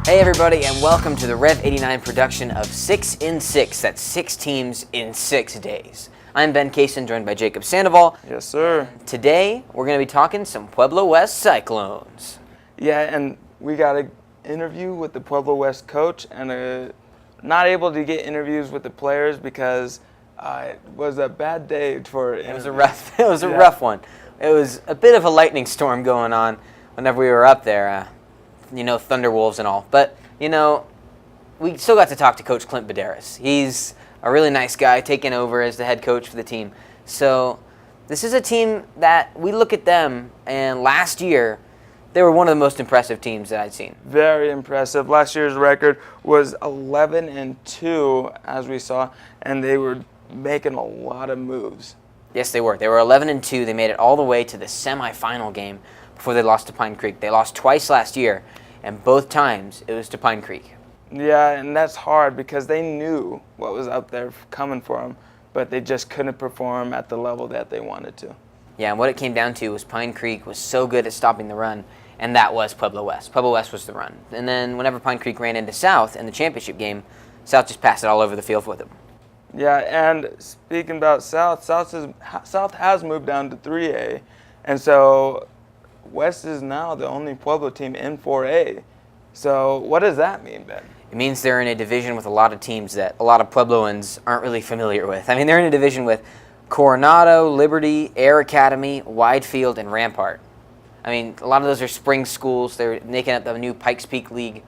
Hey everybody, and welcome to the Rev 89 production of 6 in 6. That's 6 teams in 6 days. I'm Ben Kaysen, joined by Jacob Sandoval. Yes, sir. Today, we're going to be talking some Pueblo West Cyclones. Yeah, and we got an interview with the Pueblo West coach, and not able to get interviews with the players because it was a bad day for interviews. It was a rough one. It was a bit of a lightning storm going on whenever we were up there. Thunderwolves and all. But, we still got to talk to Coach Clint Buderus. He's a really nice guy taking over as the head coach for the team. So this is a team that we look at them, and last year they were one of the most impressive teams that I'd seen. Very impressive. Last year's record was 11-2, as we saw, and they were making a lot of moves. Yes, they were. They were 11-2. They made it all the way to the semifinal game before they lost to Pine Creek. They lost twice last year, and both times it was to Pine Creek. Yeah, and that's hard because they knew what was up there coming for them, but they just couldn't perform at the level that they wanted to. Yeah, and what it came down to was Pine Creek was so good at stopping the run, and that was Pueblo West. Pueblo West was the run. And then whenever Pine Creek ran into South in the championship game, South just passed it all over the field with them. Yeah, and speaking about South has moved down to 3A, and so West is now the only Pueblo team in 4A. So what does that mean, Ben? It means they're in a division with a lot of teams that a lot of Puebloans aren't really familiar with. I mean, they're in a division with Coronado, Liberty, Air Academy, Widefield, and Rampart. I mean, a lot of those are spring schools. They're making up the new Pikes Peak League.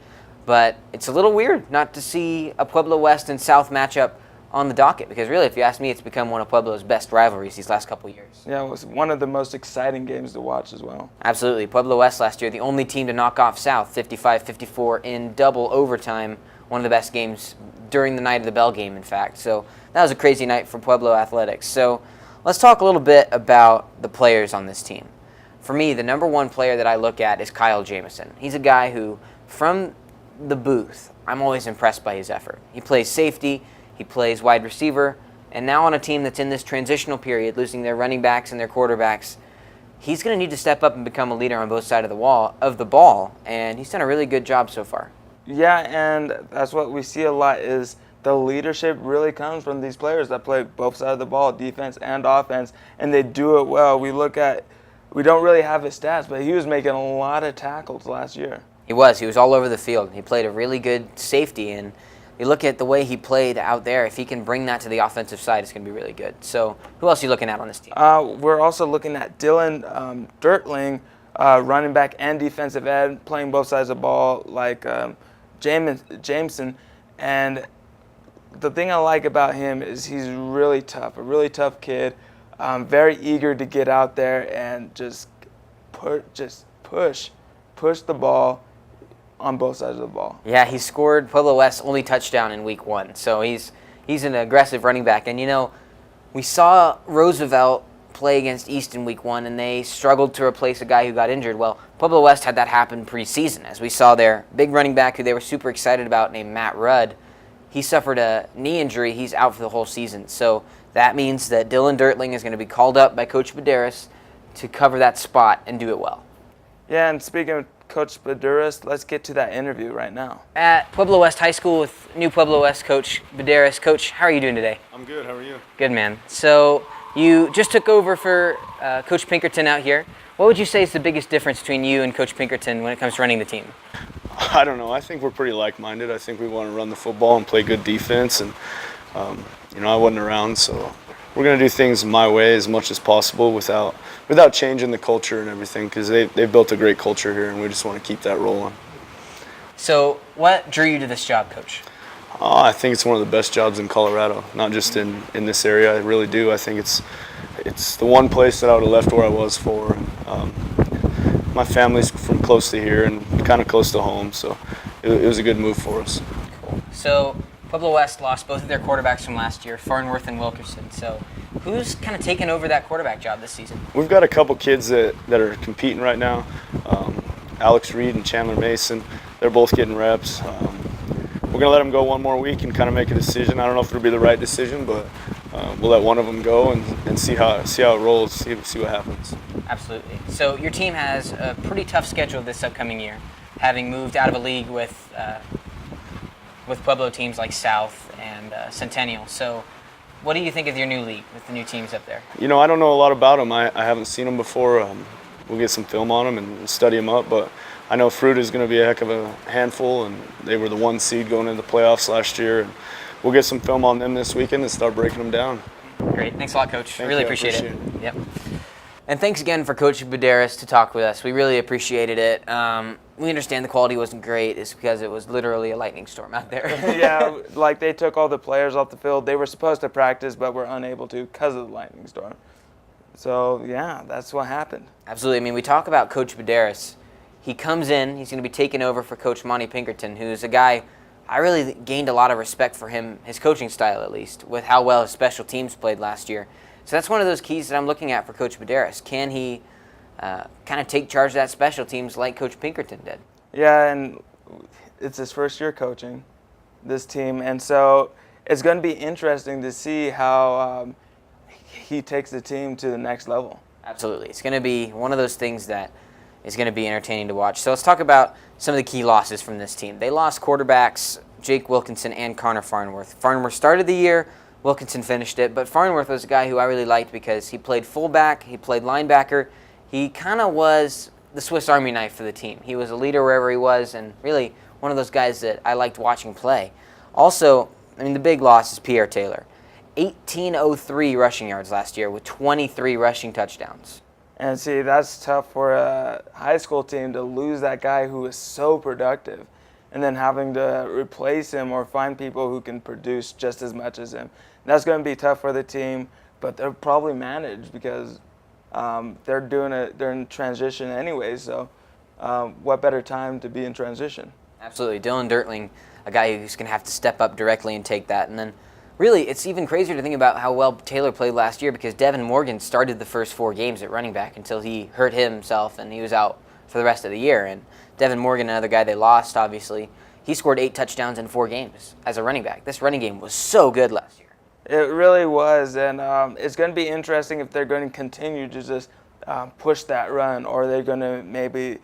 But it's a little weird not to see a Pueblo West and South matchup on the docket, because really, if you ask me, it's become one of Pueblo's best rivalries these last couple of years. Yeah, it was one of the most exciting games to watch as well. Absolutely. Pueblo West last year, the only team to knock off South 55-54 in double overtime. One of the best games during the night of the bell game, in fact. So that was a crazy night for Pueblo athletics. So let's talk a little bit about the players on this team. For me, the number one player that I look at is Kyle Jamison. He's a guy who, from the booth, I'm always impressed by his effort. He plays safety. He plays wide receiver, and now on a team that's in this transitional period, losing their running backs and their quarterbacks, he's going to need to step up and become a leader on both sides of the ball, and he's done a really good job so far. Yeah, and that's what we see a lot is the leadership really comes from these players that play both sides of the ball, defense and offense, and they do it well. We don't really have his stats, but he was making a lot of tackles last year. He was all over the field. He played a really good safety, and you look at the way he played out there, if he can bring that to the offensive side, it's going to be really good. So who else are you looking at on this team? We're also looking at Dylan Dirtling, running back and defensive end, playing both sides of the ball like Jameson. And the thing I like about him is he's really tough, a really tough kid, very eager to get out there and just push the ball on both sides of the ball. Yeah, he scored Pueblo West's only touchdown in week 1. So he's an aggressive running back. And, we saw Roosevelt play against East in week 1, and they struggled to replace a guy who got injured. Well, Pueblo West had that happen preseason, as we saw their big running back who they were super excited about named Matt Rudd. He suffered a knee injury. He's out for the whole season. So that means that Dylan Dirtling is going to be called up by Coach Buderus to cover that spot and do it well. Yeah, and speaking of Coach Buderus, let's get to that interview right now. At Pueblo West High School with new Pueblo West coach Buderus. Coach, how are you doing today? I'm good. How are you? Good, man. So you just took over for Coach Pinkerton out here. What would you say is the biggest difference between you and Coach Pinkerton when it comes to running the team? I don't know. I think we're pretty like-minded. I think we want to run the football and play good defense. And, I wasn't around, so we're going to do things my way as much as possible without changing the culture and everything, because they've built a great culture here, and we just want to keep that rolling. So what drew you to this job, Coach? I think it's one of the best jobs in Colorado, not just in this area. I really do. I think it's the one place that I would have left where I was for. My family's from close to here and kind of close to home, so it was a good move for us. Cool. So Pueblo West lost both of their quarterbacks from last year, Farnworth and Wilkerson. So who's kind of taken over that quarterback job this season? We've got a couple kids that are competing right now. Alex Reed and Chandler Mason, they're both getting reps. We're going to let them go one more week and kind of make a decision. I don't know if it'll be the right decision, but we'll let one of them go and see how it rolls, see what happens. Absolutely. So your team has a pretty tough schedule this upcoming year. having moved out of a league with Pueblo teams like South and Centennial. So what do you think of your new league with the new teams up there? You know, I don't know a lot about them. I haven't seen them before. We'll get some film on them and study them up, but I know Fruit is going to be a heck of a handful, and they were the 1 seed going into the playoffs last year. And we'll get some film on them this weekend and start breaking them down. Great. Thanks a lot, Coach. Thank Really you. appreciate it. Appreciate Yep. And thanks again for Coach Buderus to talk with us. We really appreciated it. We understand the quality wasn't great. It's because it was literally a lightning storm out there. Yeah, like they took all the players off the field. They were supposed to practice, but were unable to because of the lightning storm. So, yeah, that's what happened. Absolutely. I mean, we talk about Coach Buderus. He comes in. He's going to be taking over for Coach Monty Pinkerton, who's a guy I really gained a lot of respect for him, his coaching style at least, with how well his special teams played last year. So that's one of those keys that I'm looking at for Coach Buderus. Can he kind of take charge of that special teams like Coach Pinkerton did? Yeah, and it's his first year coaching this team, and so it's going to be interesting to see how he takes the team to the next level. Absolutely. It's going to be one of those things that is going to be entertaining to watch. So let's talk about some of the key losses from this team. They lost quarterbacks Jake Wilkinson and Connor Farnworth. Farnworth started the year. Wilkinson finished it, but Farnworth was a guy who I really liked because he played fullback, he played linebacker. He kind of was the Swiss Army knife for the team. He was a leader wherever he was, and really one of those guys that I liked watching play. Also, I mean, the big loss is Pierre Taylor. 1,803 rushing yards last year with 23 rushing touchdowns. And see, that's tough for a high school team to lose that guy who is so productive and then having to replace him or find people who can produce just as much as him. That's going to be tough for the team, but they'll probably manage because they're in transition anyway, so what better time to be in transition? Absolutely. Dylan Dirtling, a guy who's going to have to step up directly and take that. And then really, it's even crazier to think about how well Taylor played last year because Devin Morgan started the first 4 games at running back until he hurt himself and he was out for the rest of the year. And Devin Morgan, another guy they lost, obviously, he scored 8 touchdowns in 4 games as a running back. This running game was so good last year. It really was, and it's going to be interesting if they're going to continue to just push that run, or they're going to maybe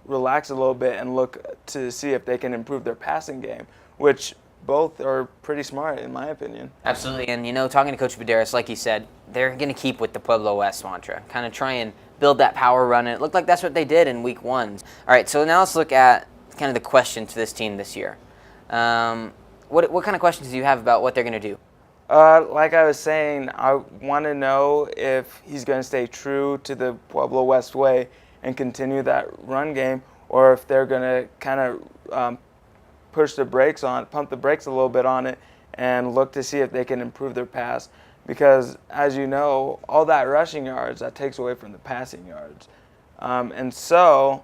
relax a little bit and look to see if they can improve their passing game, which both are pretty smart in my opinion. Absolutely, and talking to Coach Buderus, like he said, they're going to keep with the Pueblo West mantra, kind of try and build that power run, and it looked like that's what they did in week 1. All right, so now let's look at kind of the question to this team this year. What kind of questions do you have about what they're going to do? Like I was saying, I want to know if he's going to stay true to the Pueblo West way and continue that run game, or if they're going to kind of pump the brakes a little bit on it and look to see if they can improve their pass. Because, as you know, all that rushing yards, that takes away from the passing yards. And so,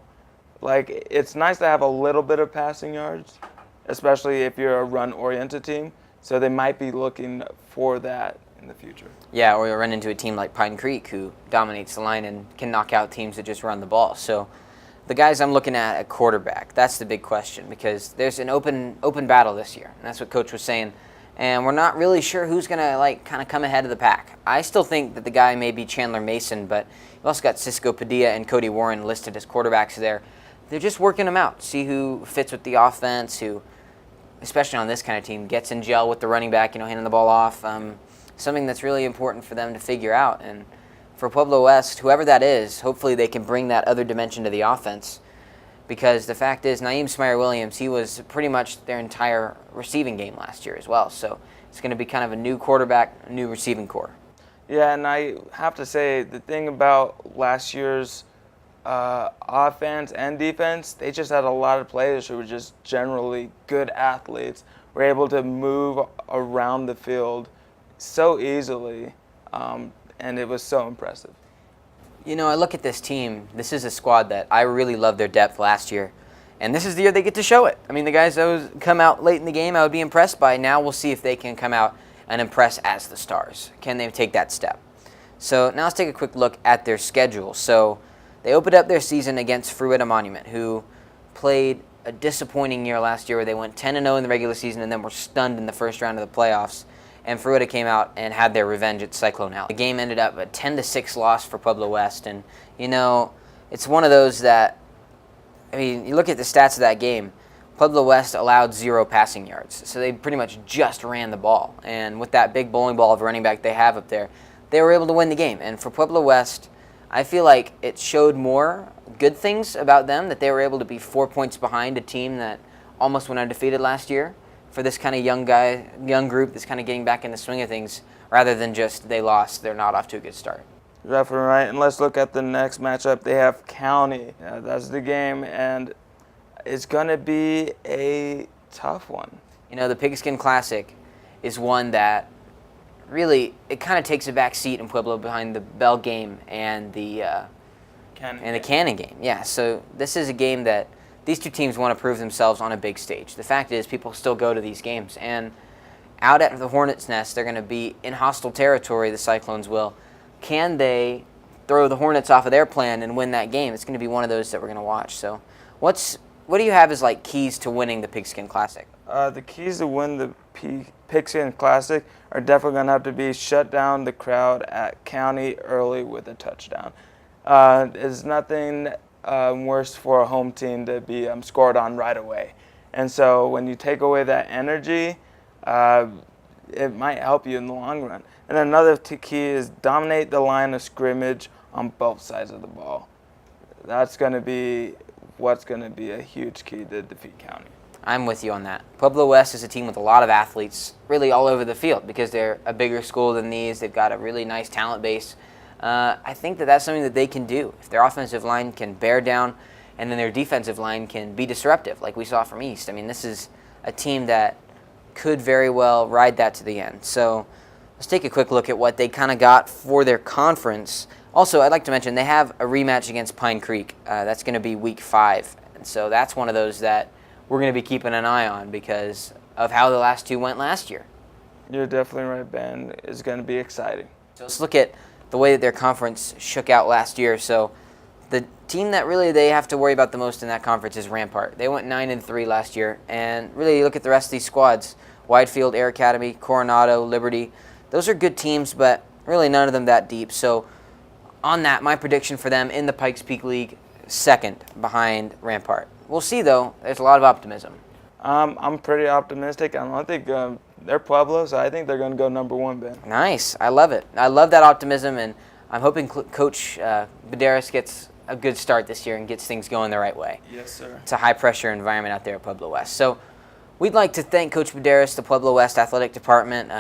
it's nice to have a little bit of passing yards, especially if you're a run-oriented team. So they might be looking for that in the future. Yeah, or you'll run into a team like Pine Creek who dominates the line and can knock out teams that just run the ball. So the guys I'm looking at quarterback, that's the big question because there's an open battle this year. And that's what Coach was saying. And we're not really sure who's going to kind of come ahead of the pack. I still think that the guy may be Chandler Mason, but you've also got Cisco Padilla and Cody Warren listed as quarterbacks there. They're just working them out, see who fits with the offense, who, especially on this kind of team, gets in gel with the running back, handing the ball off. Something that's really important for them to figure out. And for Pueblo West, whoever that is, hopefully they can bring that other dimension to the offense. Because the fact is, Naeem Smyer-Williams, he was pretty much their entire receiving game last year as well. So it's going to be kind of a new quarterback, a new receiving core. Yeah, and I have to say, the thing about last year's offense and defense, they just had a lot of players who were just generally good athletes, were able to move around the field so easily, and it was so impressive. I look at this team. This is a squad that I really loved their depth last year, and this is the year they get to show it. I mean, the guys that come out late in the game, I would be impressed by. Now we'll see if they can come out and impress as the stars. Can they take that step? So now let's take a quick look at their schedule. So they opened up their season against Fruita Monument, who played a disappointing year last year where they went 10-0 in the regular season and then were stunned in the first round of the playoffs. And Fruita came out and had their revenge at Cyclone Alley. The game ended up a 10-6 loss for Pueblo West. And, it's one of those that I mean, you look at the stats of that game, Pueblo West allowed 0 passing yards. So they pretty much just ran the ball. And with that big bowling ball of a running back they have up there, they were able to win the game. And for Pueblo West, I feel like it showed more good things about them, that they were able to be 4 points behind a team that almost went undefeated last year, for this kind of young group that's kind of getting back in the swing of things, rather than just they lost, they're not off to a good start. Definitely right. And let's look at the next matchup. They have County. That's the game, and it's going to be a tough one. You know, the Pigskin Classic is one that really, it kind of takes a back seat in Pueblo behind the Bell game and the Cannon game. Yeah, so this is a game that these two teams want to prove themselves on a big stage. The fact is, people still go to these games, and out at the Hornets' Nest, they're going to be in hostile territory, the Cyclones will. Can they throw the Hornets off of their plan and win that game? It's going to be one of those that we're going to watch. So what do you have as like keys to winning the Pigskin Classic? The keys to win the Pigskin Classic are definitely going to have to be shut down the crowd at County early with a touchdown. There's nothing worse for a home team to be scored on right away. And so when you take away that energy, it might help you in the long run. And another key is dominate the line of scrimmage on both sides of the ball. That's going to be what's going to be a huge key to defeat County. I'm with you on that. Pueblo West is a team with a lot of athletes really all over the field because they're a bigger school than these. They've got a really nice talent base. I think that that's something that they can do. If their offensive line can bear down and then their defensive line can be disruptive like we saw from East. I mean, this is a team that could very well ride that to the end. So let's take a quick look at what they kind of got for their conference. Also, I'd like to mention they have a rematch against Pine Creek. That's going to be week 5. And so that's one of those that we're going to be keeping an eye on because of how the last 2 went last year. You're definitely right, Ben. It's going to be exciting. So let's look at the way that their conference shook out last year. So the team that really they have to worry about the most in that conference is Rampart. They went 9-3 last year. And really, you look at the rest of these squads, Widefield, Air Academy, Coronado, Liberty. Those are good teams, but really none of them that deep. So on that, my prediction for them in the Pikes Peak League, 2nd behind Rampart. We'll see, though. There's a lot of optimism. I'm pretty optimistic. I don't think they're Pueblo, so I think they're going to go number 1, Ben. Nice. I love it. I love that optimism, and I'm hoping Coach Buderus gets a good start this year and gets things going the right way. Yes, sir. It's a high-pressure environment out there at Pueblo West. So we'd like to thank Coach Buderus, the Pueblo West Athletic Department,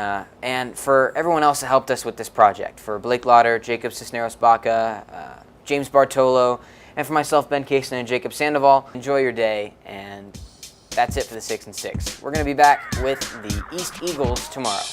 and for everyone else that helped us with this project. For Blake Lauder, Jacob Cisneros-Baca, James Bartolo, and for myself, Ben Cason, and Jacob Sandoval. Enjoy your day, and that's it for the 6 and 6. We're going to be back with the East Eagles tomorrow.